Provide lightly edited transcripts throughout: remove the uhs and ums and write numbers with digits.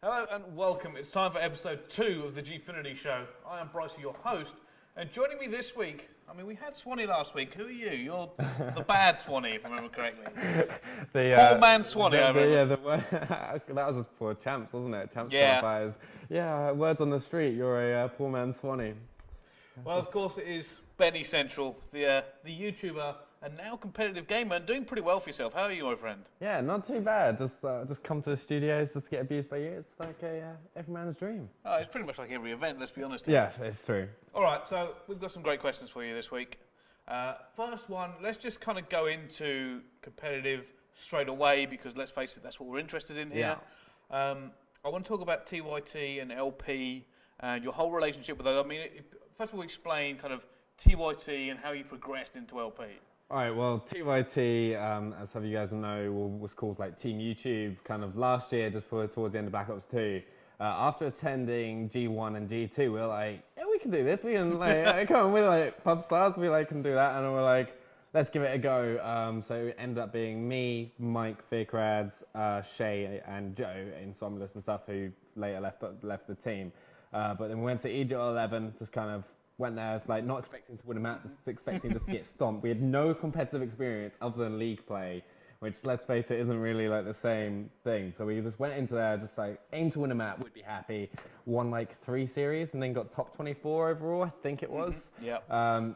Hello and welcome. It's time for episode 2 of the Gfinity show. I am Bryce, your host, and joining me this week, we had Swanee last week. Who are you? You're the bad Swanee, if I remember correctly. Poor man Swanee, I remember. That was for champs, wasn't it? Champs Yeah. qualifiers. Yeah, words on the street, you're a poor man Swanee. Well, of course it is Benny Central, the YouTuber and now competitive gamer, and doing pretty well for yourself. How are you, my friend? Yeah, not too bad. Just come to the studios, just get abused by you. It's like every man's dream. Oh, it's pretty much like every event, let's be honest. Yeah, it's true. All right, so we've got some great questions for you this week. First one, let's just kind of go into competitive straight away because let's face it, that's what we're interested in here. Yeah. I want to talk about TYT and LP and your whole relationship with those. First of all, explain kind of TYT and how you progressed into LP. All right, well, TYT, as some of you guys know, was called like Team YouTube kind of last year, just towards the end of Black Ops 2. After attending G1 and G2, we were like, yeah, we can do this. We can come on, we're like pub stars, we can do that, and we're like, let's give it a go. So it ended up being me, Mike, Fearcrads, Shay, and Joe in Somnolus and stuff, who later left the team. But then we went to Egypt 11, just kind of went there, like not expecting to win a match, just expecting to get stomped. We had no competitive experience other than league play, which, let's face it, isn't really like the same thing. So we just went into there, just like aimed to win a map, would be happy. Won like 3 series and then got top 24 overall, I think it was. Yeah.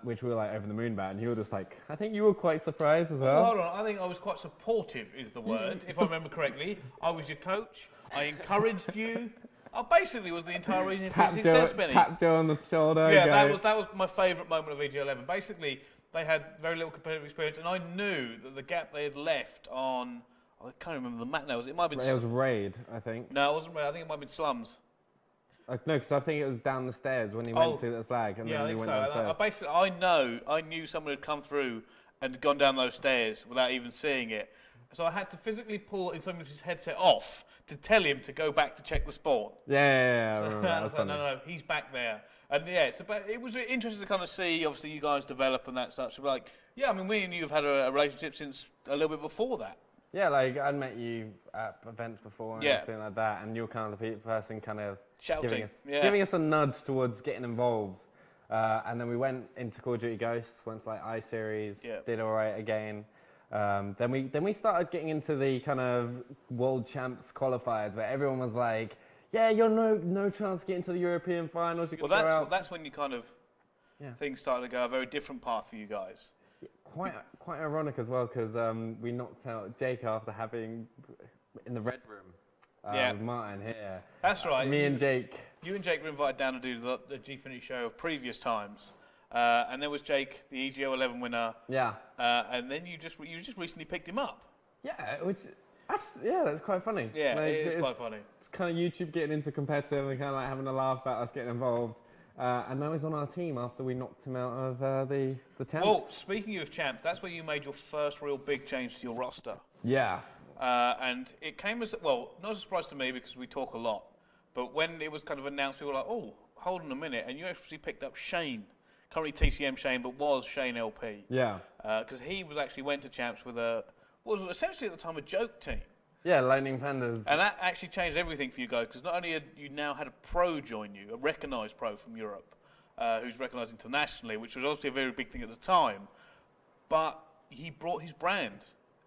Which we were like over the moon about. And you were just like, I think you were quite surprised as well. Well, hold on, I think I was quite supportive, is the word, if I remember correctly. I was your coach. I encouraged you. I basically was the entire reason for your success, Benny. Tapped Joe on the shoulder. Yeah, that was my favourite moment of EG11. Basically, they had very little competitive experience, and I knew that the gap they had left on, I can't remember the map now. It might have been. It was Raid, I think. No, it wasn't Raid. I think it might have been Slums. No, because I think it was down the stairs when he went to the flag, and then he went downstairs. I knew someone had come through and gone down those stairs without even seeing it. So I had to physically pull his headset off to tell him to go back to check the spawn. Yeah. So I was like, no, he's back there. And yeah, but it was interesting to kind of see, obviously, you guys develop and that such. So like, yeah, me and you have had a relationship since a little bit before that. Yeah, like I'd met you at events before and everything like that, and you were kind of the person kind of shouting, giving us a nudge towards getting involved. And then we went into Call of Duty Ghosts, went to like I-Series, did all right again. Then we started getting into the kind of world champs qualifiers where everyone was like, yeah, you're no chance to get into the European finals. Well, that's when you kind of things started to go a very different path for you guys. Yeah, quite ironic as well, because we knocked out Jake after having in the red room. With Martin here. That's right. Me and Jake. You and Jake were invited down to do the Gfinity show of previous times. And there was Jake, the EGO 11 winner. Yeah. And then you just recently picked him up. Yeah, that's quite funny. Yeah, it is quite funny. It's kind of YouTube getting into competitive and kind of like having a laugh about us getting involved. And now he's on our team after we knocked him out of the champs. Well, speaking of champs, that's where you made your first real big change to your roster. Yeah. And it came as, well, not a surprise to me because we talk a lot. But when it was kind of announced, people were like, oh, hold on a minute. And you actually picked up Shane. Currently TCM Shane, but was Shane LP. Yeah. Because he went to champs with was essentially at the time a joke team. Yeah, Lightning Pandas. And that actually changed everything for you guys, because not only had you now had a pro join you, a recognised pro from Europe, who's recognised internationally, which was obviously a very big thing at the time, but he brought his brand,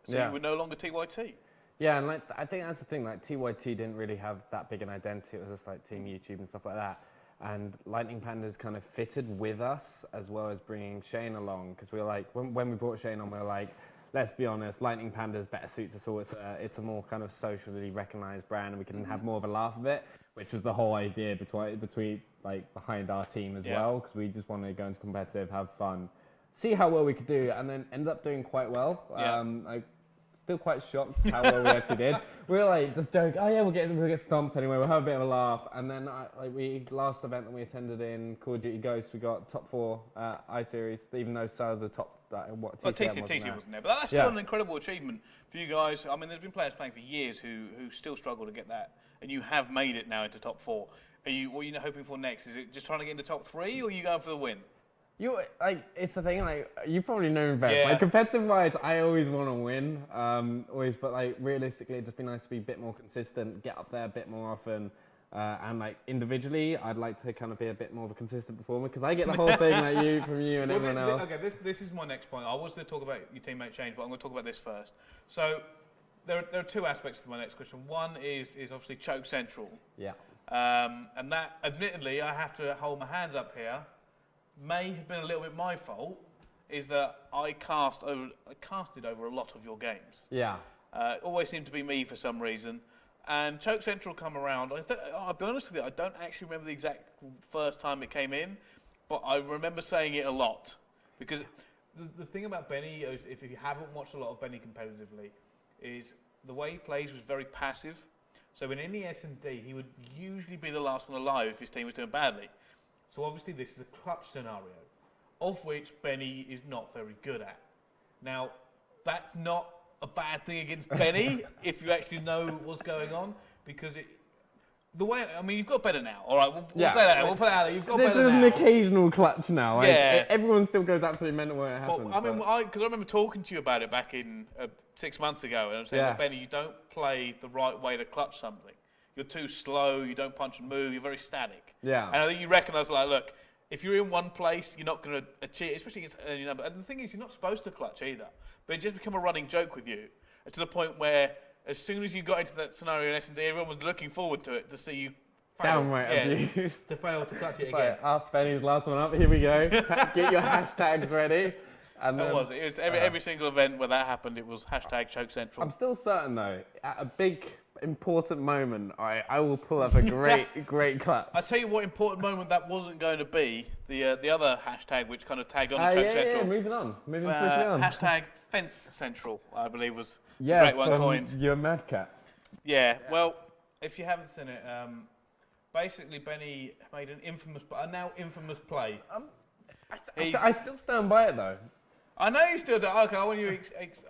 so you were no longer TYT. Yeah, and I think that's the thing, TYT didn't really have that big an identity, it was just like Team YouTube and stuff like that. And Lightning Pandas kind of fitted with us, as well as bringing Shane along, because we were like, when we brought Shane on, we were like, let's be honest, Lightning Pandas better suits us all. It's a more kind of socially recognised brand, and we can have more of a laugh of it, which was the whole idea behind our team as well, because we just wanted to go into competitive, have fun, see how well we could do, and then ended up doing quite well. Still quite shocked how well we actually did. We were like, just joke, oh yeah, we'll get stomped anyway, we'll have a bit of a laugh. And then last event that we attended in Call of Duty Ghosts, we got top 4 I-Series, even though some of the top, TCM wasn't there. But that's still an incredible achievement for you guys. There's been players playing for years who still struggle to get that, and you have made it now into top 4. What are you hoping for next? Is it just trying to get into top 3, or are you going for the win? It's the thing, like, you probably know best. Yeah. Like, competitive-wise, I always want to win, always, but, like, realistically, it'd just be nice to be a bit more consistent, get up there a bit more often, and, like, individually, I'd like to kind of be a bit more of a consistent performer, because I get the whole thing, like, from you and everyone else. Okay, this is my next point. I was going to talk about your teammate change, but I'm going to talk about this first. So, there are two aspects to my next question. One is obviously choke central. Yeah. And that, admittedly, I have to hold my hands up here, may have been a little bit my fault, is that I casted over a lot of your games. Yeah. It always seemed to be me for some reason. And Choke Central come around, I'll be honest with you, I don't actually remember the exact first time it came in, but I remember saying it a lot. Because the thing about Benny, is if you haven't watched a lot of Benny competitively, is the way he plays was very passive. So in any S&D, he would usually be the last one alive if his team was doing badly. So obviously this is a clutch scenario, of which Benny is not very good at. Now, that's not a bad thing against Benny, if you actually know what's going on, because you've got better now, all right, we'll say that, we'll put it out there, you've got better now. There's an occasional clutch now. Yeah. Everyone still goes absolutely mental when it happens. Because I remember talking to you about it back in 6 months ago, and I'm saying, well, Benny, you don't play the right way to clutch something. You're too slow, you don't punch and move, you're very static. Yeah. And I think you recognise, like, look, if you're in one place, you're not going to achieve, especially against early number. And the thing is, you're not supposed to clutch either. But it just become a running joke with you, to the point where as soon as you got into that scenario in S&D, everyone was looking forward to it, to see you fail. Downright abuse. To fail to clutch it again. again. Benny's last one up, here we go. Get your hashtags ready. And it was every single event where that happened, it was hashtag Choke Central. I'm still certain though, at a big important moment, I will pull up a great clutch. I'll tell you what important moment that wasn't going to be, the other hashtag which kind of tagged on to Choke Central. Yeah, moving swiftly on. Hashtag Fence Central, I believe was the great one coined. You're Mad Cat. Yeah, well, if you haven't seen it, basically Benny made a now infamous play. I still stand by it though. I know you still do. Okay, I want you.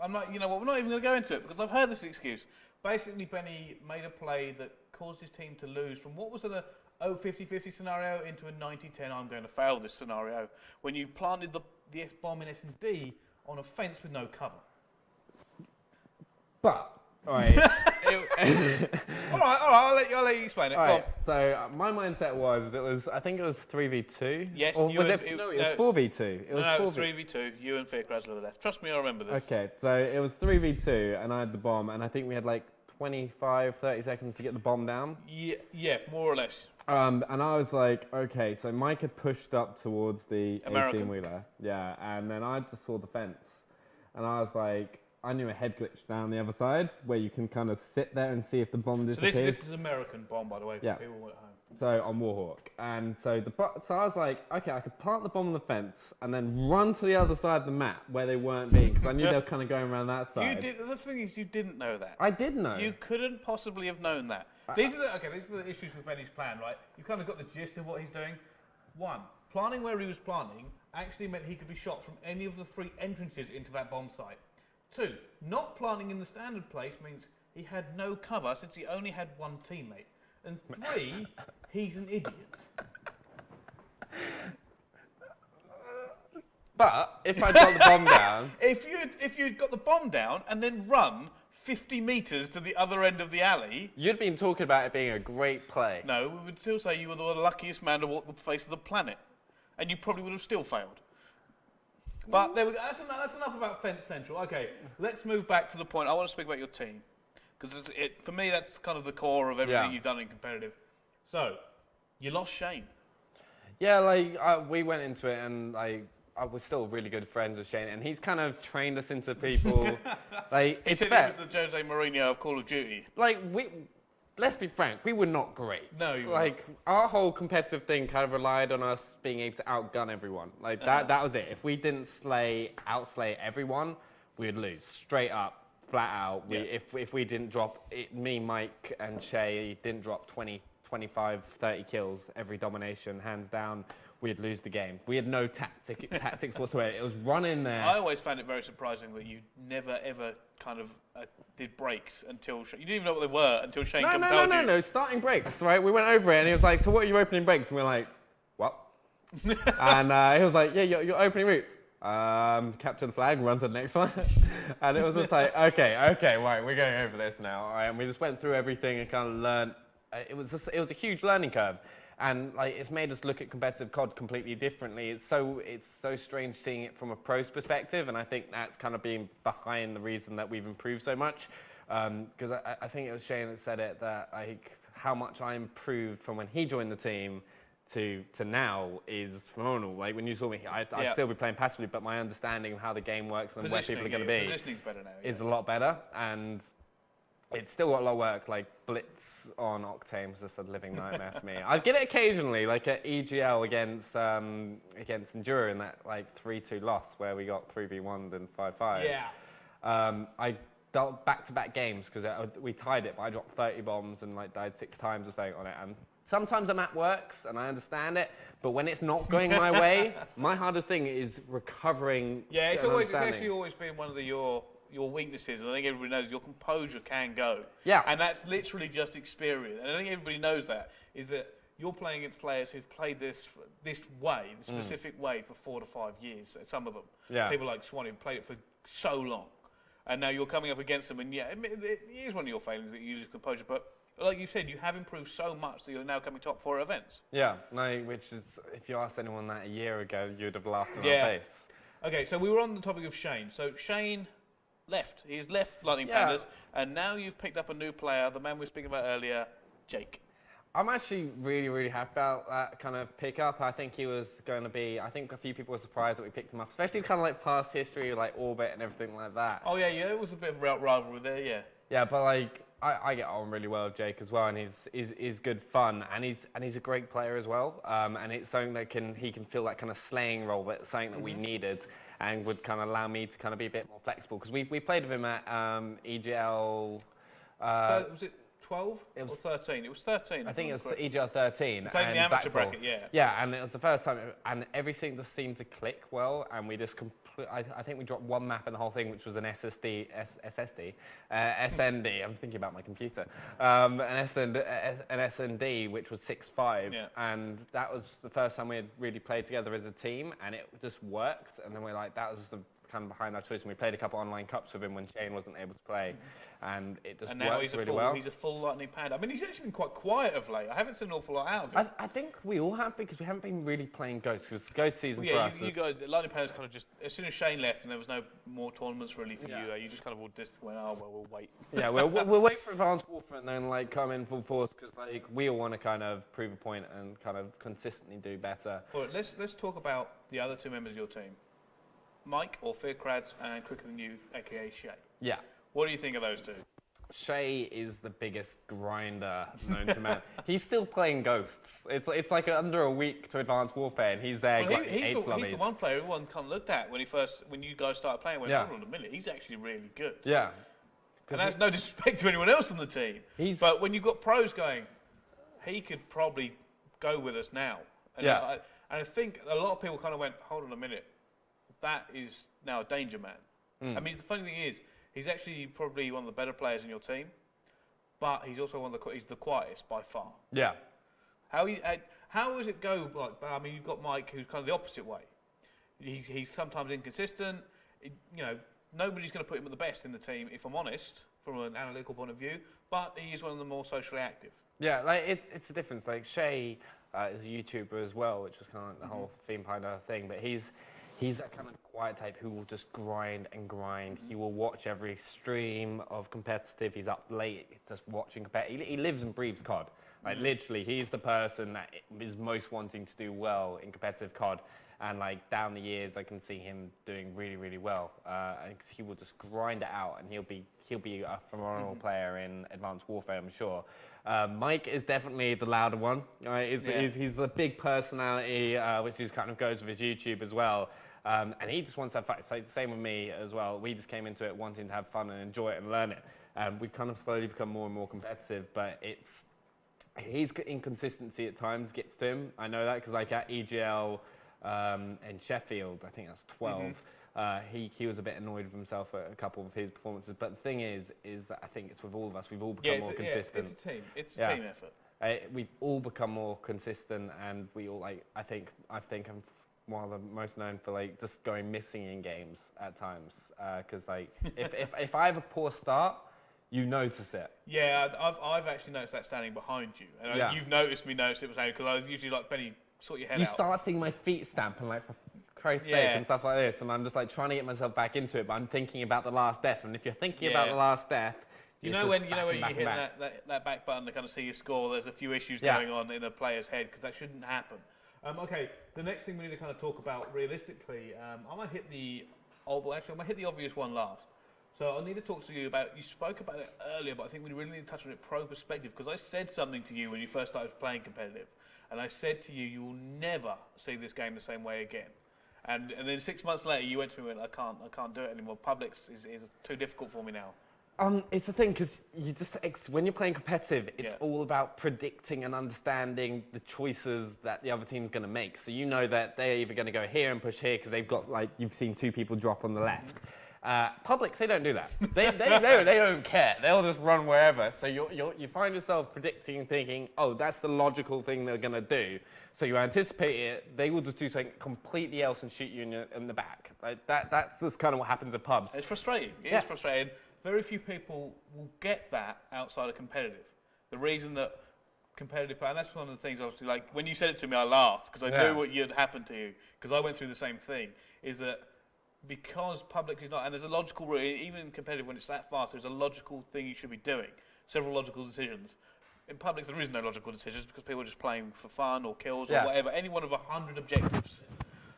I'm not. You know what? We're not even going to go into it because I've heard this excuse. Basically, Benny made a play that caused his team to lose from what was a 50-50 scenario into a 90-10. I'm going to fail this scenario when you planted the S-bomb in S&D on a fence with no cover. But. All right. all right. I'll let you explain it. All right. So my mindset was I think it was 3v2. Yes. Or was it? No, it was 4v2. It was 3v2. You and Fear Krasler were left. Trust me, I remember this. Okay. So it was 3v2, and I had the bomb, and I think we had like 25-30 seconds to get the bomb down. Yeah, more or less. And I was like, okay, so Mike had pushed up towards the 18-wheeler. Yeah, and then I just saw the fence, and I was like, I knew a head glitch down the other side where you can kind of sit there and see if the bomb disappears. So this is American bomb, by the way, for people at home. So on Warhawk. And so I was like, okay, I could plant the bomb on the fence and then run to the other side of the map where they weren't being, because I knew they were kind of going around that side. The thing is, you didn't know that. I did know. You couldn't possibly have known that. These are the issues with Benny's plan, right? You kind of got the gist of what he's doing. One, planning where he was planning actually meant he could be shot from any of the 3 entrances into that bomb site. 2, not planning in the standard place means he had no cover since he only had 1 teammate. And 3, he's an idiot. But if I got the bomb down... If you'd got the bomb down and then run 50 metres to the other end of the alley... You'd been talking about it being a great play. No, we would still say you were the luckiest man to walk the face of the planet. And you probably would have still failed. But there we go. That's enough about Fence Central. Okay, let's move back to the point. I want to speak about your team. Because for me, that's kind of the core of everything you've done in competitive. So, you lost Shane. Yeah, we went into it and I was still really good friends with Shane, and he's kind of trained us into people. He said he was the Jose Mourinho of Call of Duty. Let's be frank, we were not great. No, you weren't. Our whole competitive thing kind of relied on us being able to outgun everyone. That was it. If we didn't outslay everyone, we'd lose. Straight up, flat out. If we didn't drop, me, Mike, and Shay didn't drop 20, 25, 30 kills every domination, hands down, we'd lose the game. We had no tactics whatsoever. It was run in there. I always found it very surprising that you never, ever kind of did breaks until... You didn't even know what they were until Shane told you. No, starting breaks, right? We went over it and he was like, so what are you opening breaks? And we were like, what? And he was like, yeah, your opening route. Capture the flag, run to the next one. And it was just like, okay, right, we're going over this now. All right, and we just went through everything and kind of learned. It was a huge learning curve. And like, it's made us look at competitive COD completely differently. It's so strange seeing it from a pro's perspective, and I think that's kind of been behind the reason that we've improved so much. Because I think it was Shane that said it, that like how much I improved from when he joined the team to now is phenomenal. Like when you saw me, I'd still be playing passively, but my understanding of how the game works and where people are going to be is a lot better. And it's still got a lot of work. Like Blitz on Octane was just a living nightmare for me. I get it occasionally, like at EGL against Enduro in that like 3-2 loss where we got 3v1'd and 5-5. Yeah. I dealt back-to-back games because we tied it, but I dropped 30 bombs and like died 6 times or something on it. And sometimes the map works and I understand it, but when it's not going my way, my hardest thing is recovering. Yeah, it's actually always been one of your weaknesses, and I think everybody knows your composure can go. Yeah. And that's literally just experience. And I think everybody knows that, is that you're playing against players who've played this way, the specific way for 4 to 5 years, some of them. Yeah. People like Swan who've played it for so long. And now you're coming up against them, and yeah, it is one of your failings that you lose composure, but like you said, you have improved so much that you're now coming top 4 events. Yeah, no, which is, if you asked anyone that a year ago, you'd have laughed in our face. Okay, so we were on the topic of Shane. So Shane left. He's left Lightning Pandas, and now you've picked up a new player, the man we were speaking about earlier, Jake. I'm actually really, really happy about that kind of pickup. I think he was going to be, I think a few people were surprised that we picked him up, especially kind of like past history, like Orbit and everything like that. Oh yeah, it was a bit of a rivalry there, yeah. Yeah, but like, I get on really well with Jake as well, and he's good fun, and he's a great player as well, and it's something that he can fill that kind of slaying role, that's something that we needed, and would kind of allow me to kind of be a bit more flexible, because we played with him at EGL. So was it 12 or 13? It was 13. I think it was EGL 13. Playing the amateur bracket, yeah. Yeah, and it was the first time, and everything just seemed to click well, and we just I think we dropped one map in the whole thing, which was an SND. I'm thinking about my computer. An SND, which was 6-5, and that was the first time we had really played together as a team, and it just worked. And then we're like, that was the kind of behind our choice. And we played a couple online cups with him when Shane wasn't able to play, and it just worked really well. He's a full Lightning Panda. I mean, he's actually been quite quiet of late. I haven't seen an awful lot out of him. I think we all have, because we haven't been really playing Ghost, because Ghost season for us. You guys, Lightning Panda's kind of just, as soon as Shane left and there was no more tournaments really for you, you just kind of all just went, oh well, we'll wait. Yeah, we'll wait for Advanced Warfare and then like come in full force, because like we all want to kind of prove a point and kind of consistently do better. All right, let's talk about the other 2 members of your team. Mike, or Fearcrads, and Quicker Than You, aka Shay. Yeah. What do you think of those 2? Shay is the biggest grinder known to man. He's still playing Ghosts. It's like under a week to Advanced Warfare, and he's there. Well, he's the one player everyone kind of looked at when you guys started playing. Went, hold on a minute, he's actually really good. Yeah. And that's no disrespect to anyone else on the team. But when you've got pros going, he could probably go with us now. And I think a lot of people kind of went, hold on a minute. That is now a danger man. I mean, the funny thing is, he's actually probably one of the better players in your team, but he's also he's the quietest by far. Yeah. How does it go? Like, I mean, you've got Mike, who's kind of the opposite way. He's sometimes inconsistent. Nobody's going to put him at the best in the team, if I'm honest, from an analytical point of view. But he is one of the more socially active. Yeah, like it's a difference. Like Shay is a YouTuber as well, which was kind of like the whole theme behind our thing, but he's that kind of quiet type who will just grind and grind. He will watch every stream of competitive. He's up late just watching competitive. He lives and breathes COD. Like literally, he's the person that is most wanting to do well in competitive COD. And like down the years, I can see him doing really, really well. And he will just grind it out, and he'll be a phenomenal player in Advanced Warfare, I'm sure. Mike is definitely the louder one. Right? He's the big personality, which is kind of goes with his YouTube as well. And he just wants to have fun. So same with me as well. We just came into it wanting to have fun and enjoy it and learn it. We've kind of slowly become more and more competitive, but his inconsistency at times gets to him. I know that because like at EGL in Sheffield, I think that's 12, he was a bit annoyed with himself at a couple of his performances. But the thing is that I think it's with all of us. We've all become more consistent. It's a team. It's a team effort. we've all become more consistent, and we all like. I think I'm one of the most known for like just going missing in games at times, because like if I have a poor start, you notice it. Yeah, I've actually noticed that standing behind you, and you've noticed me notice it behind because I was usually like, Benny, sort your head out. You start seeing my feet stamp and like, for Christ's sake, and stuff like this, and I'm just like trying to get myself back into it, but I'm thinking about the last death, and if you're thinking about the last death, you know when you hit that back button to kind of see your score, there's a few issues going on in a player's head because that shouldn't happen. Okay, the next thing we need to kind of talk about realistically, I might hit the obvious one last. So I need to talk to you about, you spoke about it earlier, but I think we really need to touch on it pro perspective, because I said something to you when you first started playing competitive, and I said to you, you will never see this game the same way again. And then 6 months later, you went to me and went, I can't do it anymore. Publix is too difficult for me now. It's the thing, because you just when you're playing competitive, it's all about predicting and understanding the choices that the other team's going to make. So you know that they're either going to go here and push here because they've got, like, you've seen 2 people drop on the left. Publix, they don't do that. They don't care. They'll just run wherever. So you find yourself predicting and thinking, oh, that's the logical thing they're going to do. So you anticipate it. They will just do something completely else and shoot you in the back. Like that's just kind of what happens at pubs. It's frustrating. It is frustrating. Very few people will get that outside of competitive. The reason that competitive play, and that's one of the things, obviously, like when you said it to me, I laughed because I knew what had happened to you, because I went through the same thing, is that because Publix is not, and there's a logical route, even in competitive when it's that fast, there's a logical thing you should be doing, several logical decisions. In Publix there is no logical decisions because people are just playing for fun or kills or whatever, any one of 100 objectives.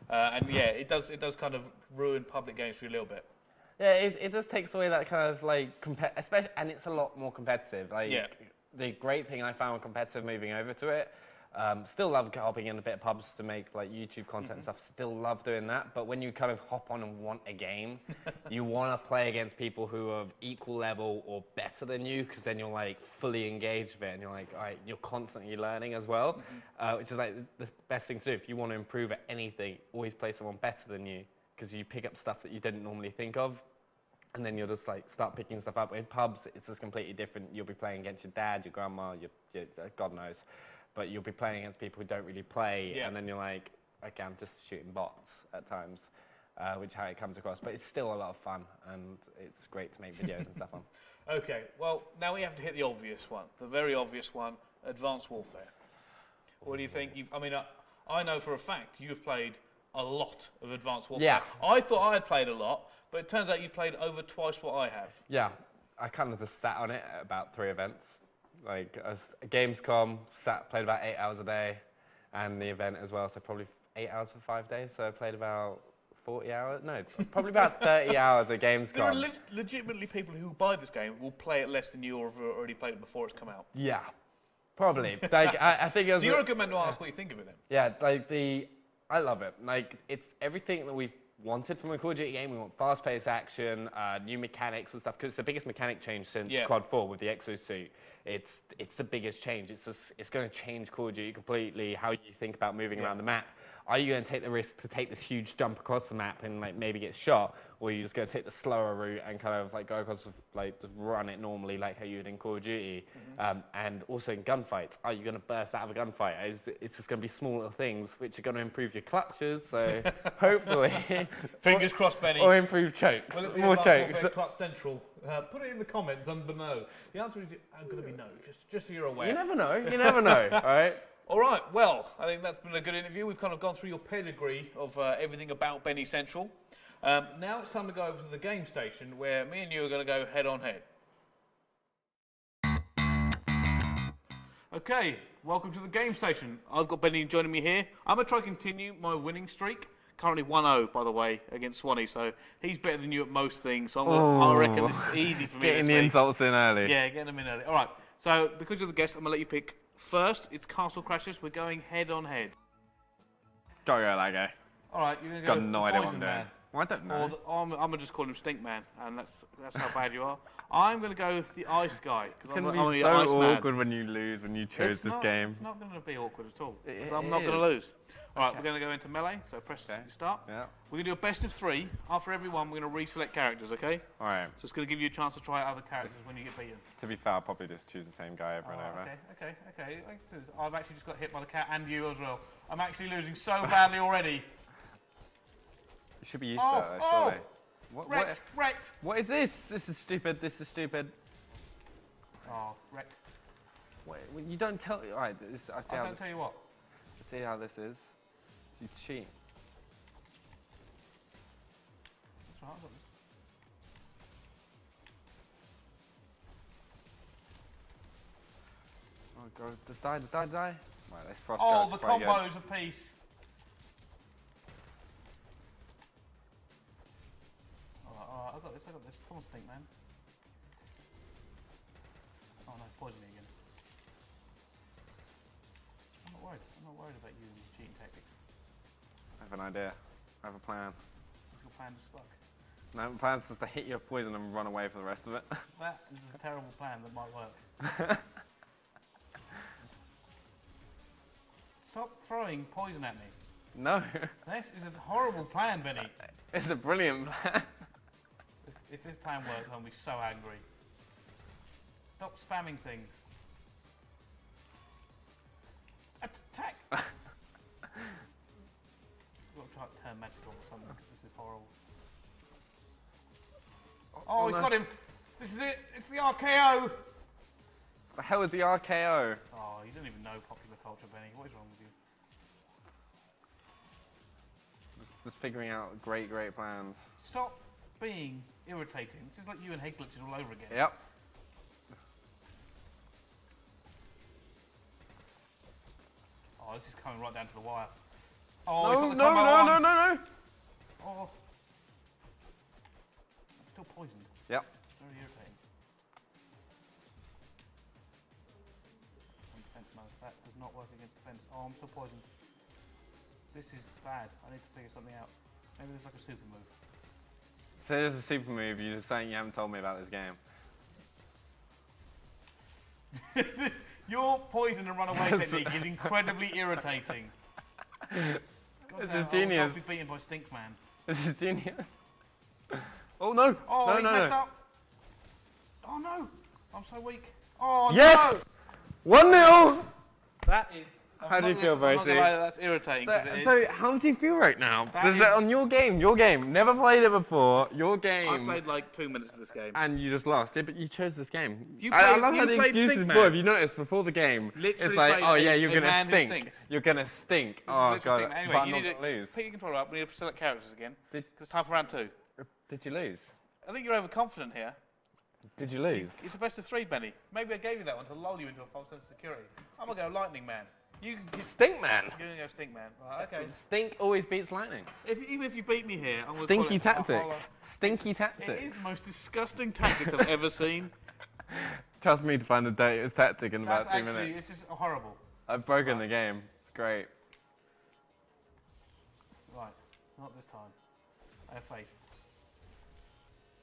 And it does kind of ruin public games for you a little bit. Yeah, it just takes away that kind of like, especially, and it's a lot more competitive. Like, the great thing I found with competitive moving over to it, still love hopping in a bit of pubs to make like YouTube content and stuff, still love doing that, but when you kind of hop on and want a game, you want to play against people who are of equal level or better than you, because then you're like fully engaged with it, and you're like, all right, you're constantly learning as well, which is like the best thing to do. If you want to improve at anything, always play someone better than you, because you pick up stuff that you didn't normally think of, and then you'll just like start picking stuff up. In pubs, it's just completely different. You'll be playing against your dad, your grandma, your God knows. But you'll be playing against people who don't really play, and then you're like, okay, I'm just shooting bots at times, which is how it comes across. But it's still a lot of fun, and it's great to make videos and stuff on. Okay, well, now we have to hit the obvious one, the very obvious one, Advanced Warfare. What do you think? I know for a fact you've played a lot of Advanced Warfare. Yeah. I thought I had played a lot, but it turns out you've played over twice what I have. Yeah, I kind of just sat on it at about 3 events. Like Gamescom, played about 8 hours a day, and the event as well, so probably 8 hours for 5 days, so I played about 40 hours, no, probably about 30 hours at Gamescom. There are legitimately people who buy this game will play it less than you, or have already played it before it's come out. Yeah, probably. Like, I think it was... So you're a good man to ask what you think of it then? Yeah, like I love it. Like, it's everything that we've wanted from a Call of Duty game. We want fast-paced action, new mechanics and stuff, because it's the biggest mechanic change since Quad 4 with the exosuit. It's the biggest change. It's going to change Call of Duty completely, how you think about moving around the map. Are you going to take the risk to take this huge jump across the map and like maybe get shot, or are you just going to take the slower route and kind of like go across, like just run it normally like how you would in Call of Duty? And also in gunfights, are you going to burst out of a gunfight? It's just going to be small little things which are going to improve your clutches, so hopefully. Fingers crossed, Benny. Or improve chokes, more chokes. Clutch Central. Put it in the comments under no. The answer is going to be no, just so you're aware. You never know, all right? All right, well, I think that's been a good interview. We've kind of gone through your pedigree of everything about Benny Central. Now it's time to go over to the game station where me and you are going to go head on head. Okay, welcome to the game station. I've got Benny joining me here. I'm going to try to continue my winning streak. Currently 1-0, by the way, against Swanee, so he's better than you at most things, so I reckon this is easy for me. Getting the insults in early. Yeah, getting them in early. All right, so because you're the guest, I'm going to let you pick. First, it's Castle Crashers. We're going head on head. Gotta go that guy. All right, you're going to go Got no idea what I'm doing. Well, I don't know. Or I'm gonna just call him Stink Man, and that's how bad you are. I'm gonna go with the Ice Guy It's because I'm going to only be the Ice so Man. awkward when you lose, when you chose this game. It's not gonna be awkward at all It because I'm not gonna is. lose. All right, we're gonna go into melee. So press start. Yeah. We're gonna do a best of 3. After every one, we're gonna reselect characters. Okay? All right. So it's gonna give you a chance to try out other characters when you get beaten. To be fair, I'll probably just choose the same guy over and over. Okay. I've actually just got hit by the cat and you as well. I'm actually losing so badly already. You should be used to that, though, surely. Wrecked. What is this? This is stupid. This is stupid. Oh, wrecked. Wait, you don't tell. All right, I don't tell you what. I see how this is. You cheat. That's right, I've got this. Oh god, just die. Right, let's frost Oh, guards the quite good. combos of peace. Alright, I got this. Come on, Stink Man. Oh no, poisoning again. I'm not worried about you and your cheating tactics. I have an idea. I have a plan. What's your plan to suck? No, my plan is just to hit you with poison and run away for the rest of it. That is a terrible plan that might work. Stop throwing poison at me. No. This is a horrible plan, Benny. It's a brilliant plan. If this plan works, I'll be so angry. Stop spamming things. Attack! I've got to try to turn magical or something, because this is horrible. Oh, he's no. got him! This is it! It's the RKO! The hell is the RKO? Oh, you don't even know popular culture, Benny. What is wrong with you? Just figuring out great plans. Stop being irritating. This is like you and head glitches all over again. Yep. Oh, this is coming right down to the wire. Oh, No. Oh. I'm still poisoned. Yep. It's very irritating. Defense mode. That does not work against defense. Oh, I'm still poisoned. This is bad. I need to figure something out. Maybe there's like a super move. If there's a super move, you're just saying you haven't told me about this game. Your poison and runaway technique is incredibly irritating. This is genius. I'll be beaten by Stink Man. This is genius. Oh no! Oh, no, he's no, messed no. up. Oh no! I'm so weak. Oh Yes! no! 1-0! That is. How do you feel, Bracey? That's irritating. So how do you feel right now? That Is is- it on your game? Never played it before. Your I game. played like 2 minutes of this game. And you just lost. Yeah, but you chose this game. You I played- love how you the played excuses Stinkman. were. Have you noticed before the game? Literally it's like, played oh yeah, a you're gonna man who stink. stinks. You're gonna stink. This is Oh literally god. Stink Man. Anyway, but I'm you not need gonna to lose. pick your controller up. We need to select characters again. Did- It's time for round 2. Did you lose? I think you're overconfident here. Did you lose? It's a best of 3, Benny. Maybe I gave you that one to lull you into a false sense of security. I'm gonna go Lightning Man. You can get. Stink man. You're gonna go Stink Man. Right, okay. Stink always beats lightning. Even if you beat me here, I'm gonna Stinky call it, tactics. Stinky It tactics. is the most disgusting tactics I've ever seen. Trust me to find the dirtiest tactic in That's about 2 actually, minutes. it's just horrible. I've broken the game. It's great. Right, not this time. I have faith.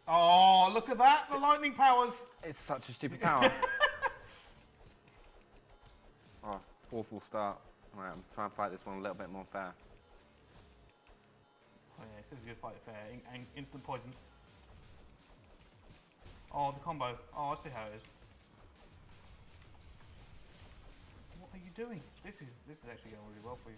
Oh, look at that! The lightning powers. It's such a stupid power. Oh, awful start. Right, I'm trying to fight this one a little bit more fair. Oh yeah, this is a good fight fair. Instant poison. Oh, the combo. Oh, I see how it is. What are you doing? This is actually going really well for you.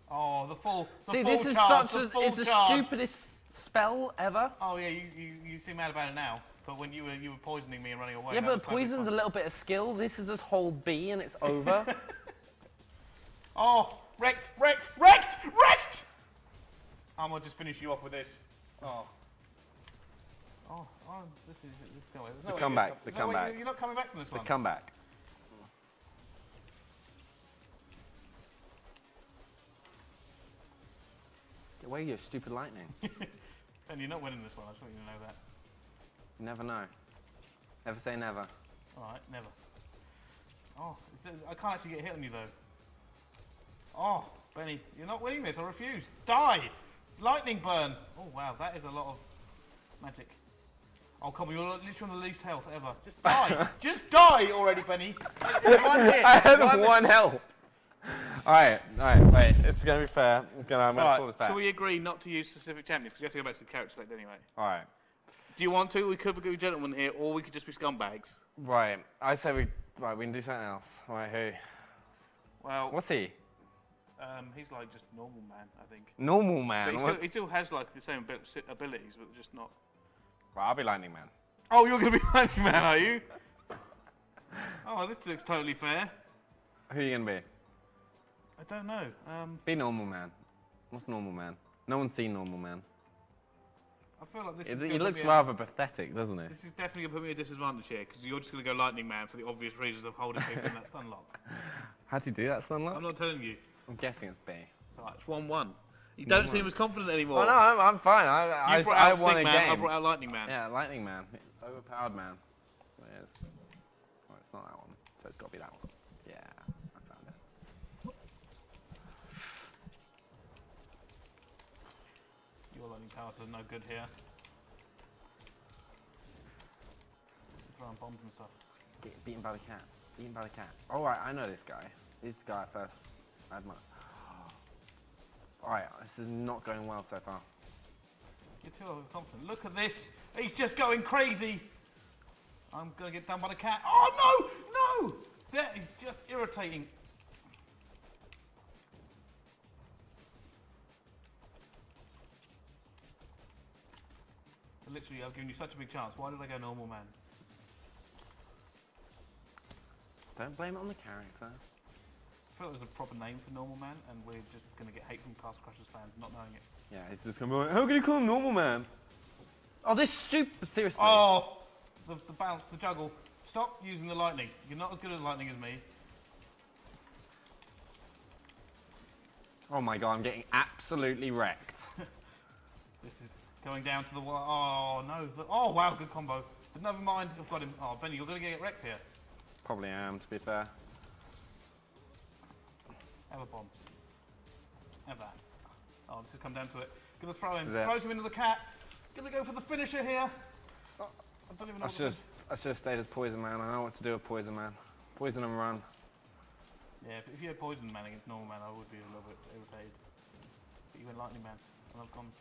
Oh, the full See, full this is charge, such the a, full it's the charge. stupidest spell ever. Oh yeah, you seem mad about it now, but when you were poisoning me and running away. Yeah, that but was perfectly poison's fine. a little bit of skill. This is just hold B and it's over. Oh, wrecked! I'm gonna just finish you off with this. Oh, this is going. The comeback, the comeback. You're not coming back from this The one. comeback. Get away, you stupid lightning. And you're not winning this one. I just want you to know that. Never know. Never say never. All right, never. Oh, I can't actually get hit on you though. Oh, Benny, you're not winning this. I refuse. Die. Lightning burn. Oh, wow. That is a lot of magic. Oh, come on. You're literally on the least health ever. Just die. Just die already, Benny. One hit. I had one health. All right, wait. It's going to be fair. I'm going to pull this back. So we agree not to use specific champions because you have to go back to the character select anyway. All right. Do you want to? We could be gentlemen here, or we could just be scumbags. Right. I say we can do something else. All right, who? Well, what's he? He's like just normal man, I think. Normal man. But he still has like the same abilities, but just not. Right, I'll be Lightning Man. Oh, you're going to be Lightning Man, are you? Oh, this looks totally fair. Who are you going to be? I don't know. Be Normal Man. What's Normal Man? No one's seen Normal Man. I feel like this He looks rather pathetic, doesn't he? This is definitely going to put me at a disadvantage here, because you're just going to go Lightning Man for the obvious reasons of holding people in that stun lock. How do you do that stun lock? I'm not telling you. I'm guessing it's B. Right, it's 1-1. You don't seem as confident anymore. Oh no, I'm fine. I won a game. I brought out Lightning Man. Yeah, Lightning Man. Overpowered man. There it is. Oh, it's not that one. So it's got to be that one. Yeah, I found it. Your lightning powers are no good here. Throwing bombs and stuff. Get beaten by the cat. Beaten by the cat. All right, I know this guy. He's the guy I first admired. All right, this is not going well so far. You're too overconfident. Look at this. He's just going crazy. I'm going to get done by the cat. Oh, no! No! That is just irritating. Literally, I've given you such a big chance. Why did I go normal man? Don't blame it on the character. I feel like there's a proper name for normal man, and we're just going to get hate from Castle Crushers fans not knowing it. Yeah, it's just going to be like, how can you call him Normal Man? Oh, this stupid, seriously. Oh! The bounce, the juggle. Stop using the lightning. You're not as good at lightning as me. Oh my god, I'm getting absolutely wrecked. This is going down to the wire. Oh, no. Oh, wow, good combo. But never mind, I've got him. Oh, Benny, you're going to get wrecked here. Probably am, to be fair. Have a bomb. Have that. Oh, this has come down to it. Gonna throw him. Throws him into the cat. Gonna go for the finisher here. Oh, I don't even know I should have stayed as Poison Man. I know what to do with Poison Man. Poison and run. Yeah, if you had Poison Man against Normal Man, I would be a little bit irritated. But you went Lightning Man, and I've gone...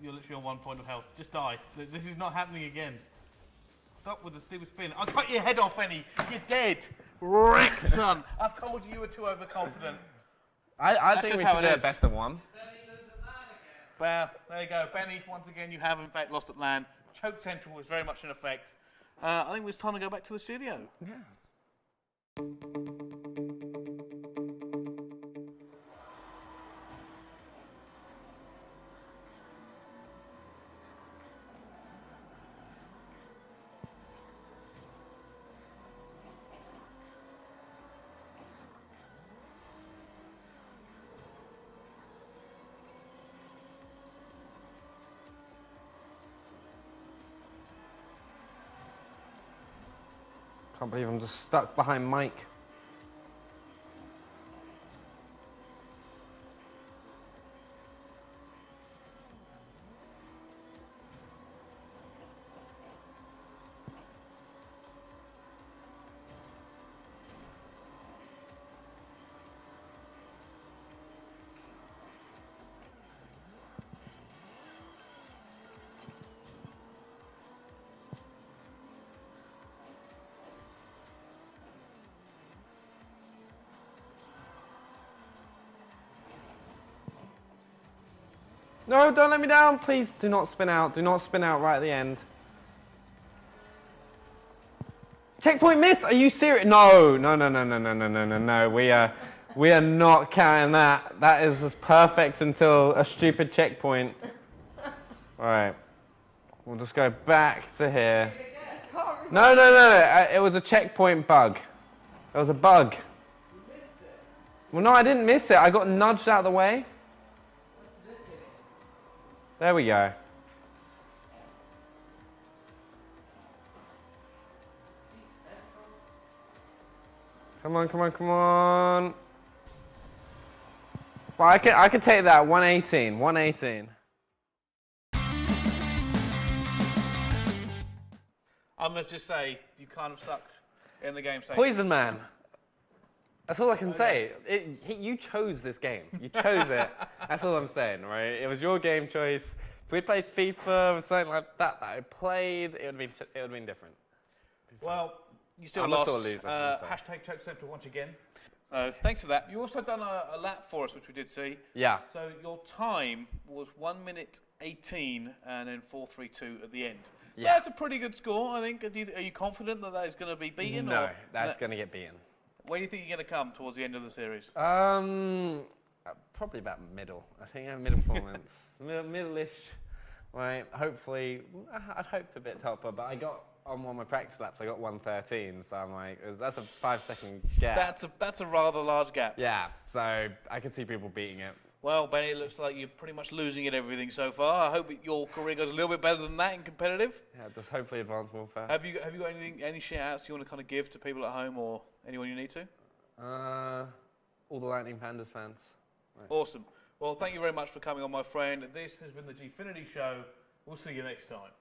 you're literally on 1 point of health. Just die. This is not happening again. Stop with the stupid spin. I'll cut your head off, Benny. You're dead. Wrecked, son. I've told you were too overconfident. I think we should do a best of one. Well, there you go. Benny, once again, you have in fact lost at land. Choke Central was very much in effect. I think it's time to go back to the studio. Yeah. Can't believe I'm just stuck behind Mike. No, don't let me down. Please do not spin out. Do not spin out right at the end. Checkpoint miss? Are you serious? No, no, no, no, no, no, no, no, no, no. We are not counting that. That is as perfect until a stupid checkpoint. All right. We'll just go back to here. No, no, no. It was a checkpoint bug. It was a bug. Well, no, I didn't miss it. I got nudged out of the way. There we go. Come on, come on, come on. Well, I could take that. 118. 118. I must just say, you kind of sucked in the game. Poison Man. That's all I can say. You chose this game. You chose it. That's all I'm saying, right? It was your game choice. If we played FIFA or something like that I played, it would have been different. Well, you still I'm lost. A sore loser, Hashtag Choke Central once again. So thanks for that. You also done a lap for us, which we did see. Yeah. So your time was 1 minute 18 and then 4:32 at the end. So Yeah. that's a pretty good score, I think. Are you confident that that is going to be beaten? No, that's going to get beaten. Where do you think you're going to come towards the end of the series? Probably about middle. I think middle performance, middle-ish. Right. Hopefully, I'd hoped a bit topper, but I got on one of my practice laps. I got 113, so I'm like, that's a 5-second gap. That's a rather large gap. Yeah. So I could see people beating it. Well, Ben, it looks like you're pretty much losing at everything so far. I hope your career goes a little bit better than that in competitive. Yeah, just hopefully advanced warfare. Have you got any shout-outs you want to kind of give to people at home or anyone you need to? All the Lightning Pandas fans. Right. Awesome. Well, thank you very much for coming on, my friend. This has been the Gfinity Show. We'll see you next time.